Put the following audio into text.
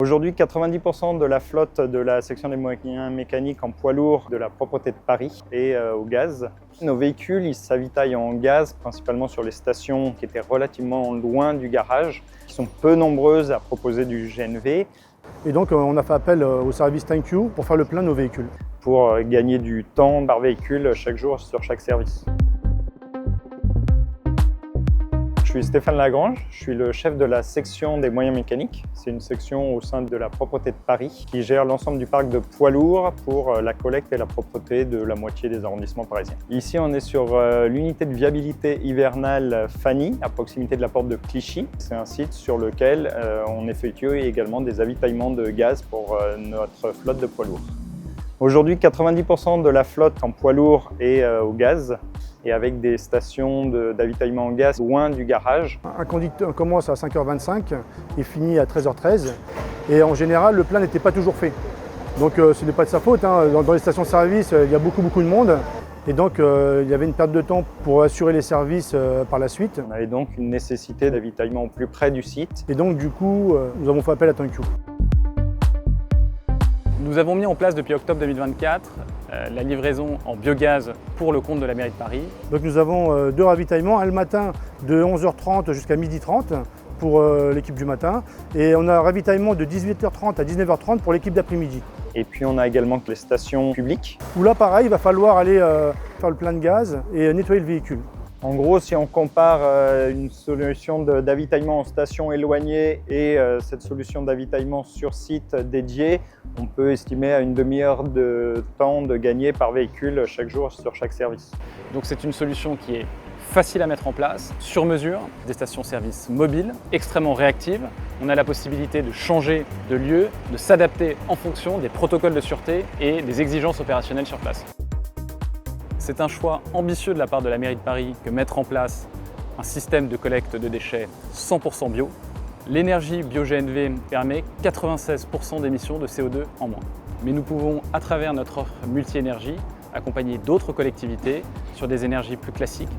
Aujourd'hui, 90% de la flotte de la section des moyens mécaniques en poids lourd de la propreté de Paris est au gaz. Nos véhicules ils s'avitaillent en gaz principalement sur les stations qui étaient relativement loin du garage, qui sont peu nombreuses à proposer du GNV. Et donc on a fait appel au service Thank You pour faire le plein de nos véhicules. Pour gagner du temps par véhicule chaque jour sur chaque service. Je suis Stéphane Lagrange, je suis le chef de la section des moyens mécaniques. C'est une section au sein de la propreté de Paris qui gère l'ensemble du parc de poids lourds pour la collecte et la propreté de la moitié des arrondissements parisiens. Ici, on est sur l'unité de viabilité hivernale Fanny, à proximité de la porte de Clichy. C'est un site sur lequel on effectue également des avitaillements de gaz pour notre flotte de poids lourds. Aujourd'hui, 90% de la flotte en poids lourd est au gaz et avec des stations d'avitaillement en gaz loin du garage. Un conducteur commence à 5h25 et finit à 13h13 et en général le plein n'était pas toujours fait. Donc ce n'est pas de sa faute, hein. Dans les stations-service il y a beaucoup de monde et donc il y avait une perte de temps pour assurer les services par la suite. On avait donc une nécessité d'avitaillement au plus près du site. Et donc du coup nous avons fait appel à Thank You. Nous avons mis en place depuis octobre 2024 la livraison en biogaz pour le compte de la mairie de Paris. Donc nous avons deux ravitaillements, un le matin de 11h30 jusqu'à 12h30 pour l'équipe du matin et on a un ravitaillement de 18h30 à 19h30 pour l'équipe d'après-midi. Et puis on a également les stations publiques. Où là pareil, il va falloir aller faire le plein de gaz et nettoyer le véhicule. En gros, si on compare une solution d'avitaillement en station éloignée et cette solution d'avitaillement sur site dédié, on peut estimer à une demi-heure de temps de gagner par véhicule chaque jour sur chaque service. Donc c'est une solution qui est facile à mettre en place, sur mesure, des stations-service mobiles, extrêmement réactives. On a la possibilité de changer de lieu, de s'adapter en fonction des protocoles de sûreté et des exigences opérationnelles sur place. C'est un choix ambitieux de la part de la mairie de Paris que mettre en place un système de collecte de déchets 100% bio. L'énergie bio-GNV permet 96% d'émissions de CO2 en moins. Mais nous pouvons, à travers notre offre multi-énergie, accompagner d'autres collectivités sur des énergies plus classiques.